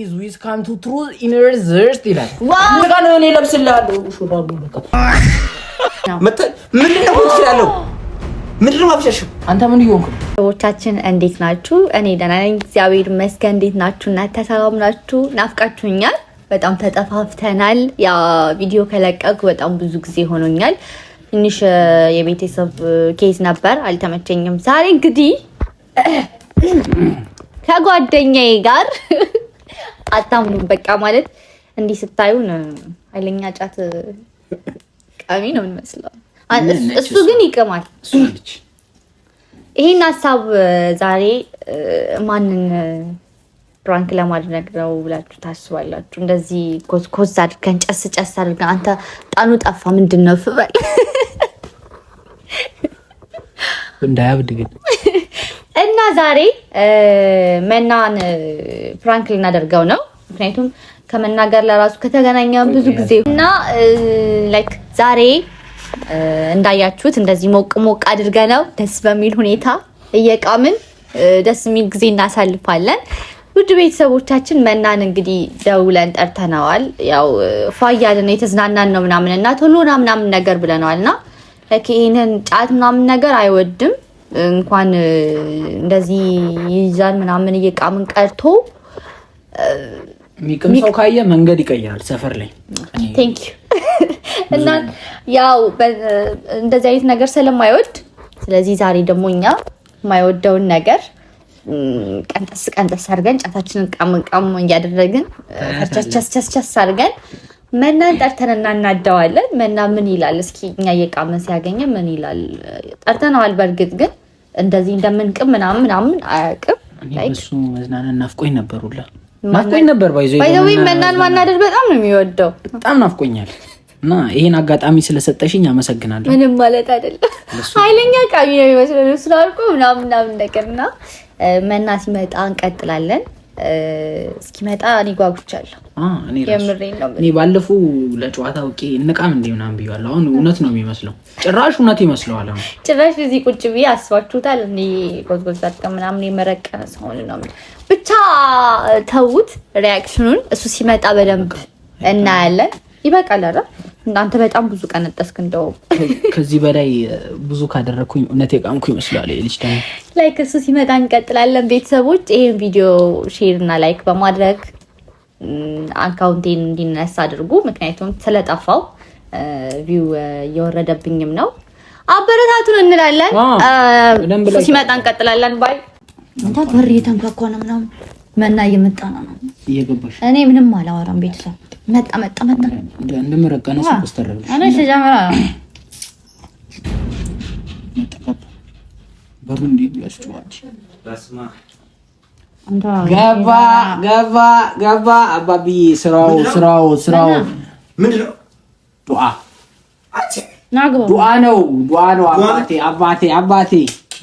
Is come to truth in research ይላል ለጋነ እኔ ለብስልሃለሁ ሹራቡ ምንድነው ትችላለህ ምንድነው ማብሸሽ አንተ ምን ይሆንክ ሰዎቻችን እንዴት ናችሁ እኔ ደህና ነኝ እግዚአብሔር ይመስገን እንዴት ናችሁ እናንተ ሰላም ናችሁ ናፍቃችሁኛል በጣም ተጠፋፍተናል ያ ቪዲዮ ከለቀቁ በጣም ብዙ ጊዜ ሆኖኛል ትንሽ የቤተሰብ ኬዝ ነበር አልተመቸኝም ዛሬ እንግዲህ ከጓደኛዬ ጋር አታምኑም በቃ ማለት እንዲህ ስታዩን አይለኛ ጫት ቃሚ ነው እንመስለው እሱ ግን ይቀማል ይሄን ሐሳብ ዛሬ ማንን ፕራንክ ለማድረግ ነው ብላችሁ ታስባላችሁ እንደዚህ ኮዝ አድርገን ጨስ አድርገን አንተ ጣኑ ጠፋ ምንድነው ፍበል እንዳያብድ ግን እና ዛሬ መናን ፕራንክ ልናደርገው ነው ምክንያቱም ከመናገር ለራሱ ከተገናኘን ብዙ ጊዜ እና ላይክ ዛሬ እንዳያችሁት እንደዚህ ሞቅ አድርገናው ደስ በሚል ሁኔታ እየቃምን ደስ የሚል ጊዜ እናሳልፋለን ውድ ቤተሰቦቻችን መናን እንግዲህ ደውለን ጠርተናል ያው ፋያልን የተዝናናን ነው ምናምንና ቶሎና ምናምን ነገር ብለናልና ለከይነን ጫት ምናምን ነገር አይወድም እንኳን እንደዚህ ይዛን ምናምን እየቃምን ቀርቶ ሚቀምሰው ካየ መንገድ ይቀያል ሰፈር ላይ ቴንክ ዩ እና ያው እንደዚህ አይነት ነገር ስለማይወድ ስለዚህ ዛሬ ደግሞ እኛ የማይወደውን ነገር ቀንጠስ አድርገን ጫታችንን ቃም እያደረግን ቸስ አድርገን መናን ጠርተንና እናዳዋለን መና ምን ይላል እስኪ እኛ እየቃመን ሲያገኘ ምን ይላል ጠርተናል በርግጥ ግን እንደዚህ እንደምንቅም ምናምን አያውቅም እሱ መዝናናት ናፍቆኝ ነበር ባይዘው መናን ማናደድ በጣም ነው የሚወደው በጣም ናፍቆኛል እና ይሄን አጋጣሚ ስለሰጠሽኝ አመሰግናለሁ ምንም ማለት አይደለም ኃይለኛ ቃሚ ነው የሚመስለው ስላልኩ ምናምን ነገርና መና ሲመጣ እንቀጥላለን እስኪመጣ እኔ ጓጉቻለሁ እኔ ባለፈው ለጨዋታ ወቄ እንቃም እንዴ ምናምን ብያለሁ አሁን እውነት ነው የሚመስለው ጭራሽ እውነት ይመስለዋል አሁን ጭራሽ እዚህ ቁጭ ብዬ አስባችሁታል እኔ ጎዝጎዝ አጥተን ምናምን የመረቀነ ሰው ነው ብቻ ተውት ሪአክሽኑን እሱ ሲመጣ በደንብ እናያለን ይበቃል አይደል እናንተ በጣም ብዙ ቀነጠስክ እንደው ከዚህ በላይ ብዙ ካደረኩኝ እውነት የቃምኩ ይመስላል ልጅ ደግሞ ላይክ እሱ ሲመጣ እንቀጥላለን ቤተሰቦች ይሄን ቪዲዮ ሼር እና ላይክ በማድረግ አካውንቴን እንዲነሳ አድርጉ ምክንያቱም ስለጠፋው ቪው እየወረደብኝም ነው አበረታቱን እንላለን እሱ ሲመጣ እንቀጥላለን ባይ እንታ በር እየተንኳኳ ነው ምናምን መና እየመጣ ነው እየገባሽ እኔ ምንም አላወራም ቤተሰብ መጣ እንደምረቀነ ሰስተረብ እኔ ተጀመረ በሩን እንዴት ያስጨዋች በስማ ገባ አባቢ ስራው ምንድነው ዱአ ነው አባቴ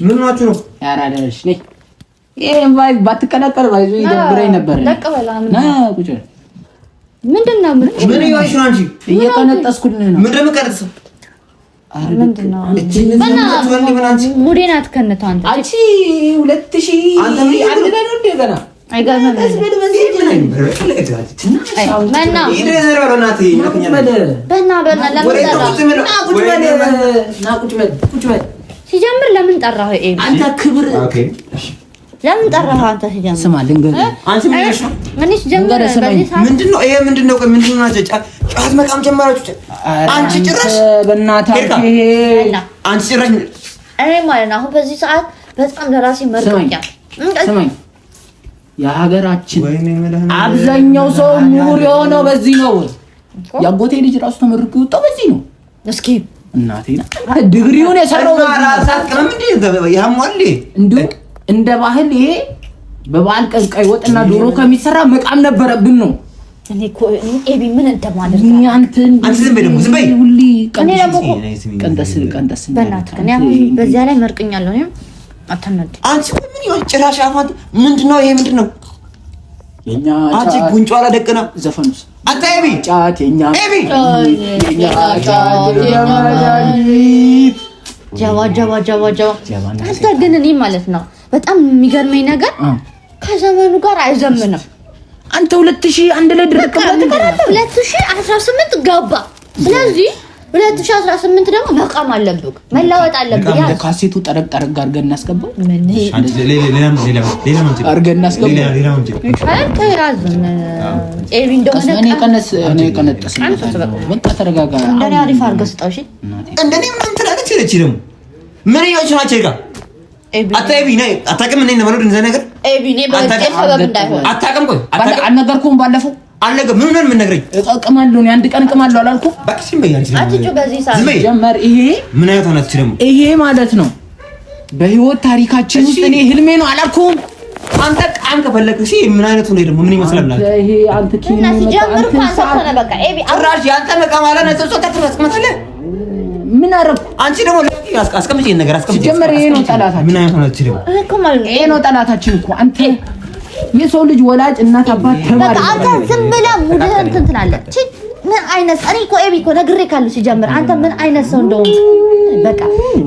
ምን ናችሁ ነው ያራደሽ ነኝ ይሄ ቫይብ ባትቀላቀል ባይዙ ይደብረኝ ነበር ና ቁጭ ምንድነው ምን ይዋሽ ነው አንቺ እየቀነጠስኩልህ ነው ምንድነው ቀርጽ ምንድነው ሙዴናት ከነታ አንቺ 2000 አንተ ምን ያደረገው እንደገና አይገርምም መና ይደረረናት ቁጭ በል ሲጀምር ለምን ጠራህ አንተ ክብር ለምን ጠራህ አንተ ሲጀምር ስማ ልንገርህ አንቺ ምን ሲጀምር ምንድነው ይሄ ምንድነው ጫት መቃም ጀመራችሁ አንቺ ጭራሽ በእናትህ ይሄ አንቺ ጭራሽ እኔ ማለት አሁን በዚህ ሰዓት በጣም ለራሴ መርቀኛል ስማኝ የሀገራችን አብዛኛው ሰው ምሁር የሆነው በዚህ ነው ያጎቴ ልጅ ራሱ ተመርቆ ወጣው በዚህ ነው እስኪ እናቴና ዲግሪውን የሰራው ራሳችን ምን ያሟል እንደ ባህል ይሄ በባል ቀይ ወጥና ዶሮ ከሚሰራ መቃም ነበረብን ነው እኔ እኮ ኤቢ ምን እንደማደርግ አንተ ዝም በይ ሁሉ ቀንጠስ በእናትህ እኔ አሁን በዚያ ላይ መርቀኛለሁ ነው አታነድ አንቺ ምን ይሆን ጭራሽ አፋት ምንድነው ይሄ ምንድነው የኛ አንቺ ጉንጯ አላደቀና ዘፈኑስ አንተ ኤቢ ጫት የኛ ጃዋ አንተ ግን እኔ ማለት ነው በጣም የሚገርመኝ ነገር ከዘመኑ ጋር አይዘምንም አንተ 2001 ላይ ድርቅ ብለህ 2018 ገባ። ስለዚህ 2018 ደግሞ መቃም አለብህ፣ መለወጥ አለብህ። ያ ካሴቱ ጠረቅ አድርገን እናስገባው። ሌላ አድርገን እናስገባው። ኤቢ እንደሆነ እኔ ቀነጠስ በቃ ተረጋጋ። እንደኔ አሪፍ አድርገህ ስጠው። እሺ እንደኔ ምን ትላለች? እቺ ደግሞ ምን ይሆንሽ ናቸው ይጋ አታይቢ ነይ አታውቅም። እኔ ነው እንደዛ ነገር ኤቢ ነይ በእንትን ሰበብ እንዳይሆን አታውቅም። ቆይ አታውቅም አልነገርኩም ባለፈው አለገ ምን ምን ነግረኝ እቀቅማለሁ ነው አንድ ቀን እቀቅማለሁ አላልኩም? ባክሽን በያንቺ አትጩ በዚህ ሰዓት ጀመር። ይሄ ምን አይነት ሆነች ደግሞ ይሄ ማለት ነው በህይወት ታሪካችን ውስጥ እኔ ህልሜ ነው አላልኩም? አንተ ቃም ከፈለክ እሺ ምን አይነት ነው ደግሞ ምን ይመስላል? ይሄ አንተ ኪኒ እና ሲጀምር አንተ ሆነ በቃ ኤቢ ጭራሽ ያንተ መቃማላ ነው ተሰጣ ተፈስከመታለ ምን አረኩ? አንቺ ደግሞ አስቀምጪ ነገር አስቀምጪ። ጀመር። ይሄ ነው ጠላታችን። ምን አይነት ሆነች ደግሞ እኮ ማለት ነው ይሄ ነው ጠላታችን እኮ አንተ የሰው ልጅ ወላጅ እናት አባት ተማሪ በቃ አንተ ዝም ብለህ ሙድህ እንትን ትላለህ። እቺ ምን አይነት እኔ እኮ ኤቢ እኮ ነግሬ ካለው ሲጀምር አንተ ምን አይነት ሰው እንደሆንክ በቃ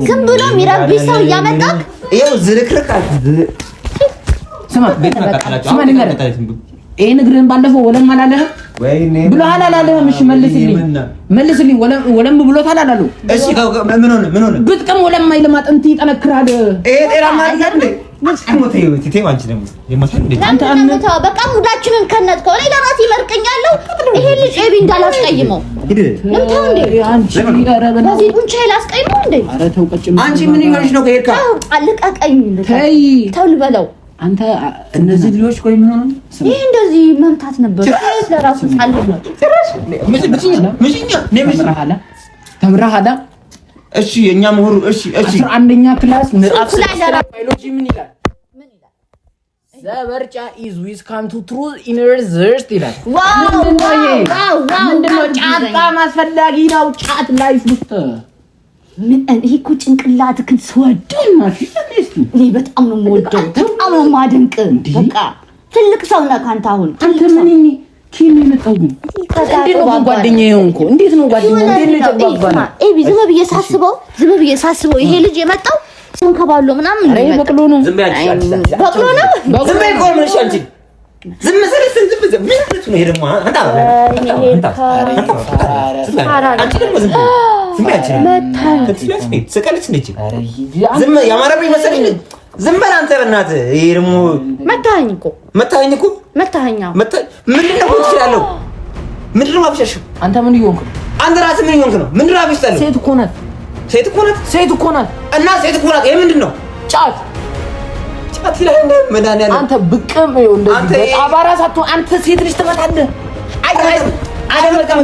ዝም ብሎ የሚረብሽ ሰው እያመጣክ ይኸው ዝርክርክ ስማ ቤት መቃጠላችሁ ስማ ነገር ይሄ ንግርህን ባለፈው ወለም አላለህም ብሎሃል አላለህም? እሺ መልስልኝ። ወለም ብሎታል አላለው? እሺ ምን ሆነ ብጥቅም ወለም አይልም አጥንት ይጠነክራል። ይሄ ጤናማ አይደል እንዴ? መስሞት ይወት አንቺ ደግሞ የማታን እንዴ አንተ አንተ በቃ ሙዳችንን ከነጥከው። እኔ ለራሴ መርቀኛለሁ። ይሄ ልጅ ኤቢ እንዳላስቀይመው ለምታው እንዴ አንቺ ያረበና በዚህ ቁንቻ ላስቀይመው እንዴ? ኧረ ተው ቀጭም። አንቺ ምን ይሆንሽ ነው? ከሄድካ አልቀቀኝ ተይ ተው ልበለው። አንተ እነዚህ ልጆች ቆይ ምን ሆነ? ይሄ እንደዚህ መምታት ነበር ለራሱ ጻልብ ነው። ተምረሃላ? እሺ የኛ ምሁሩ እሺ 11ኛ ክላስ ምዕራፍ ባዮሎጂ ምን ይላል? ዘበርጫ ኢዝ ዊዝ ካም ቱ ትሩዝ ኢነር ዘርስት ይላል። ምንድነው? ጫት በጣም አስፈላጊ ነው። ጫት ላይፍ ውስጥ ምን ይሄ እኮ ጭንቅላትህን ስወደው እኔ በጣም ነው የምወደው፣ በጣም ነው የማደንቅ። በቃ ትልቅ ሰው ነህ አንተ። አሁን አንተ ምን እኔ ኪኒ መጣው ግን እንዴት ነው ጓደኛዬ ሆንኩ? እንዴት ነው ጓደኛዬ? እንዴት ነው ተባባለ? ኤቢ ዝም ብዬ ሳስበው ይሄ ልጅ የመጣው ሰውን ከባሎ ምናምን ነው የመጣው። በቅሎ ነው ዝም በያች በቅሎ ነው ዝም በይ ቆይ ምን አንቺ ዝም ስለስ ዝም ምን ነው ይሄ ደግሞ አንተ አንቺ ደግሞ ዝም በያች ስቀልች ነች ዝም ያማረብኝ መሰለኝ። ዝም በል አንተ በእናትህ። ይሄ ደግሞ መታኸኝ እኮ ምንድን ነው ትችላለህ? ምንድን ነው አብሻሽ? አንተ ምን ይሆንክ? አንተ ራስህ ምን ይሆንክ ነው? ምንድን ነው አብሽታለህ? ሴት እኮ ናት እና ሴት እኮ ናት። ይሄ ምንድን ነው? ጫት ይላል እንደ መድኃኒዓለም። አንተ ብቅም ይኸው እንደዚህ በጣም አራሳቱ አንተ ሴት ልጅ ትመጣለህ። አለመጣም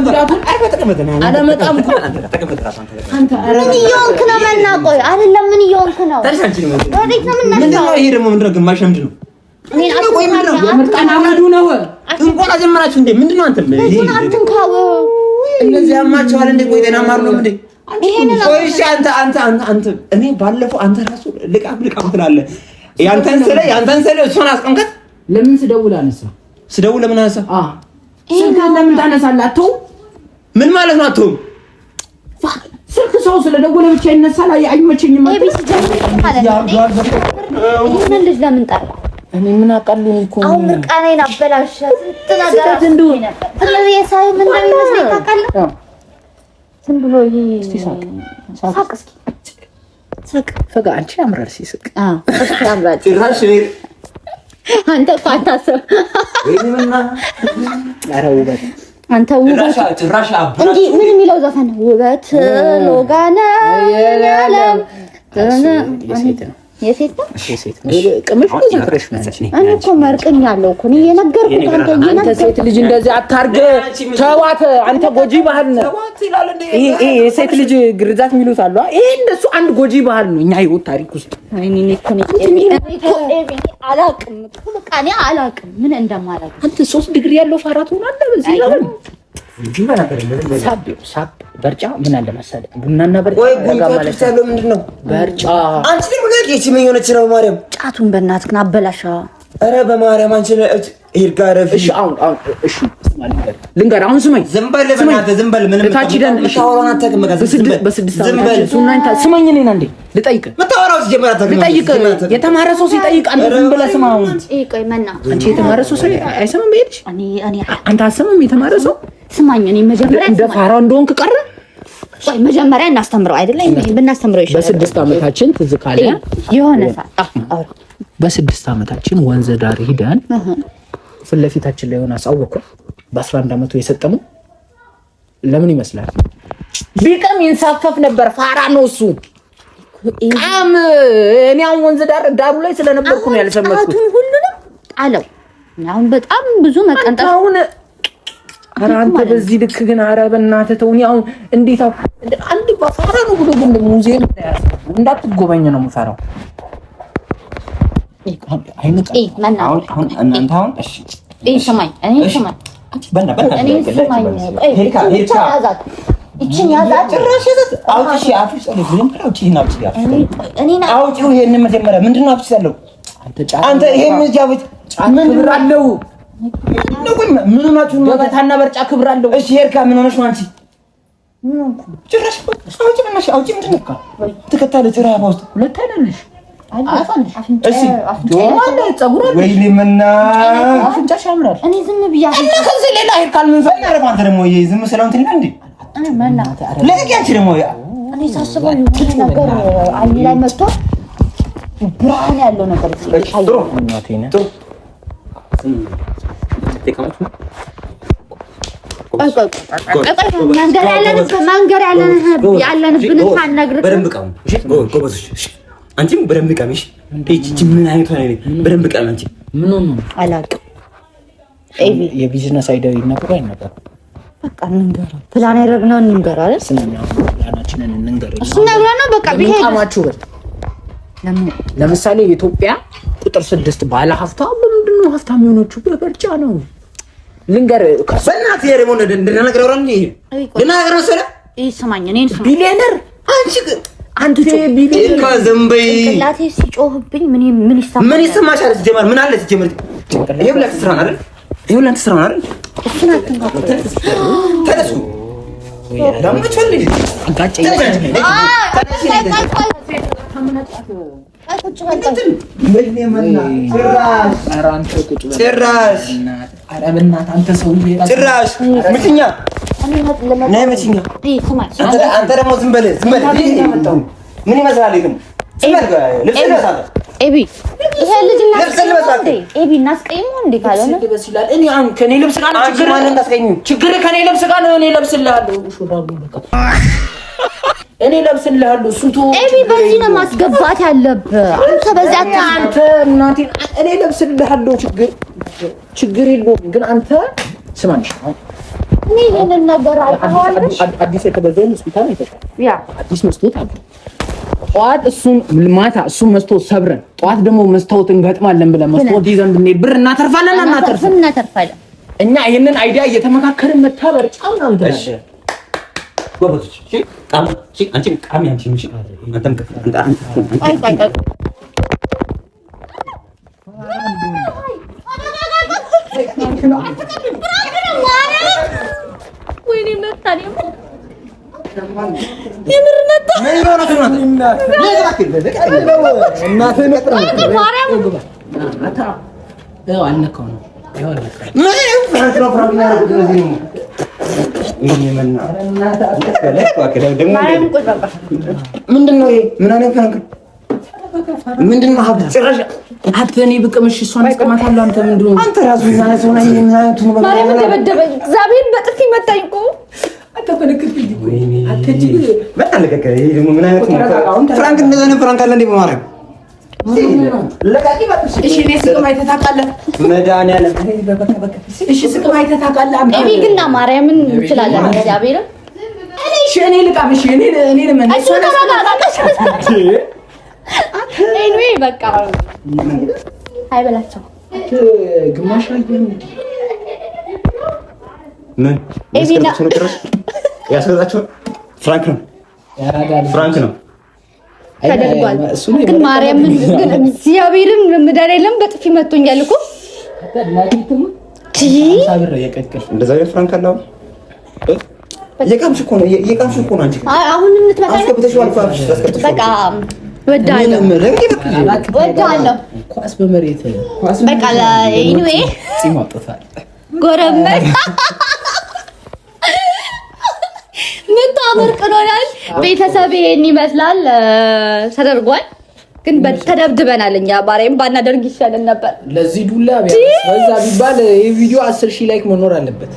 አንተ ምን እየሆንክ ነው? መናቆይ አይደለም ምን እየሆንክ ነው? ምንድን ነው ይሄ ደግሞ? ምንድን ነው ግማሽ ምንድን ነው? የምርቃና ሙዱ ነው። እንኳን አጀመራችሁ እንዴ? ምንድን ነው አንተ? እነዚህ ያማቸዋል እንዴ? ቆይ ጤና ማር ነው እንዴ? ቆይ እሺ አንተ እኔ ባለፈው አንተ ራሱ ልቃም ትላለህ። ያንተን ስለ እሷን አስቀምከት። ለምን ስደውል አነሳ? ለምን አነሳ? ስልክ ለምን ታነሳለህ? አትተውም? ምን ማለት ነው አትተውም? ስልክ ሰው ስለደወለ ብቻ ይነሳል? አይመቸኝም። ይሄን ልጅ ለምን ጣል? እኔ ምን አውቃለሁ እኮ አሁን ምርቃናዬን አበላሽ። ስለዚህ የሳይ ምን እንደሚመስለኝ ታውቃለህ? ዝም ብሎ ይሄ ሳቅ እስኪ ፈጋ አንቺ ያምራል ሲስቅ። እስኪ ያምራል። ጭራሽ አንተ ፋታሰብ ኧረ ውበት አንተ ውበት ጭራሽ እንጂ ምን የሚለው ዘፈን ውበት ሎጋና ያለም የሴት ነው ቅምሽ ዘፍረሽ ማለት ነው። እኔ እኮ መርቀኛለሁ እኮ ነው የነገርኩት። አንተ ሴት ልጅ እንደዚህ አታርገ ተዋት። አንተ ጎጂ ባህል ነው ይሄ የሴት ልጅ ግርዛት የሚሉት አሉ። ይሄ እንደሱ አንድ ጎጂ ባህል ነው እኛ ህይወት ታሪክ ውስጥ። አላውቅም ምን እንደማላውቅ። አንተ 3 ዲግሪ ያለው ፋራት ሆናለህ በዚህ ለምን ሳብ በርጫ ምን አለ መሰለህ? ቡናና በርጫ ማለት ምንድን ነው? በርጫ አንቺ ደግሞ ለቄ ምን ሆነች ነው? ማርያም ጫቱን በእናትህ አበላሻ። ኧረ በማርያም አንቺ ሄድ ጋር እሺ አሁን እሺ ልንገር አሁን ስማኝ ዝም በል በእናትህ ዝም በል ምንም ታውራውን አታውቅም በስድስት ስማኝ እኔን አንዴ ልጠይቅህ የምታወራው ሲጀመር ልጠይቅህ የተማረ ሰው ሲጠይቅ አንተ ዝም ብለህ ስማ አሁን ቆይ መና አንቺ የተማረ ሰው አይሰማም በሄድሽ አንተ አሰማም የተማረ ሰው ስማኝ እኔ መጀመሪያ እንደ ፋራው እንደሆንክ ቀረ ቆይ መጀመሪያ እናስተምረው አይደለም ብናስተምረው ይሻላል በስድስት ዓመታችን ትዝ ካለ የሆነ ሰዓት በስድስት ዓመታችን ወንዝ ዳር ሄደን ፊት ለፊታችን ላይ ሆነ አሳወቀ በ11 ዓመቱ የሰጠመው ለምን ይመስላል ቢቀም ይንሳፈፍ ነበር ፋራ ነው እሱ ቃም እኔ አሁን ወንዝ ዳሩ ላይ ስለነበርኩ ነው ያልሰመጥኩት ሁሉንም ጣለው አሁን በጣም ብዙ መቀንጠፍ አሁን ኧረ አንተ በዚህ ልክ ግን ኧረ በእናትህ ተውኝ አሁን እንዴት አንድ ፋራ ነው ብሎ ግን ሙዚየም እንዳትጎበኝ ነው የምፈራው ሰማኝ ገበታና በርጫ ክብር አለው። እሺ ሄርካ ምን ሆነሽ ነው አንቺ? ጭራሽ አውጪ ምንሽ አውጪ ምንድን ነው ተከታለች ራባ ውስጥ ሁለት አይደለሽ እሺ ወይኔ መና አፍንጫሽ ያምራል። እኔ ዝም ብያለሁ እና ከዚህ ሌላ ሄርካል ምን ፈለረ አንተ ደግሞ ዝም ስለው እንትን እንዴ መና ለቂ አንቺ ደግሞ እኔ ሳስበው ነገር አይኔ ላይ መጥቶ ብርሃን ያለው ነገር ጥሩ ጥሩ መንገር ያለንብን ሳንነግርህ በደንብ ቃሙ። ጎበዞች አንቺም በደንብ ቃሚሽ። እቺ ምን አይነት ሆነ በደንብ ቃም። አንቺ ምን ሆነ አላውቅም። የቢዝነስ አይዲያ ይነገር አይነገር በቃ እንንገር። ፕላን ያደረግነው እንንገር አይደል? ስንኛው ፕላናችንን እንንገር። እሱ ነገር ነው በቃ ቢሄድ ቃማችሁ ለምሳሌ ኢትዮጵያ ቁጥር 6 ባለ ሀብታም ምንድነው ሀብታም የሆነችው በበርጫ ነው። ልንገር በእናትህ የረሞ እንደነገር ወራን እንዴ ለናገር ነው ሰለ ይስማኝ እኔን ስማ ቢሊየነር አንተ ቢሊየነር ከዘምበይ ላቴ ሲጮህብኝ ምን ይሰማሻል? ጀማል ምን አለ ሲጀምር ይሄው ለትስራ አይደል? ይሄው ለትስራ አይደል? እሱን አትንካው ተነሱ ለምንጭልኝ አጋጨኝ ጭራሽ ምትኛ ነይ ምትኛ አንተ ደግሞ ዝም በል ምን ይመስላል? ኤቢ ይሄ ልጅ ኤቢ እናስቀይመው እንዴ? ካልሆነ እኔ አሁን ከኔ ልብስ ጋር ችግር ከኔ ልብስ ጋር ነው። እኔ ለብስልሃለሁ እኔ ለብስልሃለሁ። እሱ ኤቢ በዚህ ነው ማስገባት ያለብህ አንተ። በዛ አንተ እናቴ እኔ ለብስልሃለሁ። ችግር የለውም ግን አንተ ስማኝ። እኔ ይሄንን ነገር አይተኸዋል? አዲስ የተገዛው ሆስፒታል አይተሻል? ያ አዲስ መስቶት አለ። ጠዋት እሱን ማታ እሱን መስቶት ሰብረን ጠዋት ደግሞ መስታወት እንገጥማለን ብለን መስታወት ይዘን ብንሄድ ብር እናተርፋለን እናተርፋለን። እኛ ይሄንን አይዲያ እየተመካከርን መታበር ጫም ነው። እሺ ጎበዞች እሺ ቃም እሺ አንቺ ቃም ያንቺ እሺ አንተም ወይኔ መታኔ የምርነታ ምን ይሆናል? ምንድነው ሀብት ጭራሽ እኔ ብቅምሽ እሷን አስቀማታለሁ። አንተ ምንድነው አንተ ራሱ ማለት ሆነ ማለት ነው። ማርያም ተበደበ እግዚአብሔር በጥፊ መታኝ እኮ ፍራንክ እንደዛ ነው። ፍራንክ አለ እንዴ በማርያም እሺ እኔ ስቅም አይተህ ታውቃለህ? መድኃኒዓለም እሺ ስቅም አይተህ ታውቃለህ? ኤቢ ግና ማርያምን እንችላለን እግዚአብሔር እሺ እኔ ልቃም እሺ እኔ ለምን እሱ ኤኒዌይ በቃ አይበላቸው ግማሽ አይደለም ምን ኤቢና ያስገዛቸው ፍራንክ ነው። ፍራንክ ነው። ተደርጓል። ግን ማርያምን ግን እግዚአብሔርን መድኃኒዓለም በጥፊ መቶኛል እኮ ሳብረ የቀቀል እንደዛ ፍራንክ አለው የቃምሽ እኮ ነው አንቺ አሁንም ልትመጣ በቃ ወዳለሁ ኳስ በመሬት በቃ ኤኒዌይ ሲማጥፋል ጎረመት ምታምር ቀኖናል ቤተሰብ ይሄን ይመስላል ተደርጓል። ግን ተደብድበናል። እኛ ባሬም ባናደርግ ይሻለን ነበር። ለዚህ ዱላ በዛ ቢባል ይሄ ቪዲዮ 10000 ላይክ መኖር አለበት።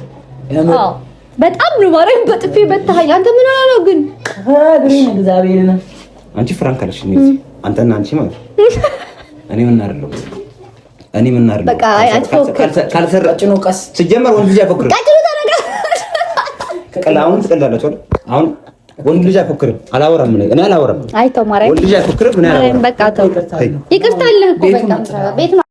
አዎ በጣም ነው ባሬም በጥፊ በታኝ። አንተ ምን ሆነህ ነው ግን? ግሪን እግዚአብሔር ነው። አንቺ ፍራንክ አለሽ ነው አንተና አንቺ ማለት እኔ ምን አደረኩ? በቃ ካልሰራጭ ነው ቀስ ሲጀመር ወንድ ልጅ አይፎክርም። ቀላውን ትቀላለች አይደል? አሁን ወንድ ልጅ አይፎክርም። አላወራም እኔ አላወራም። አይተው ማርያም ወንድ ልጅ አይፎክርም። ምን አላወራም። በቃ ተው ይቅርታ አለህ እኮ በቃ ቤት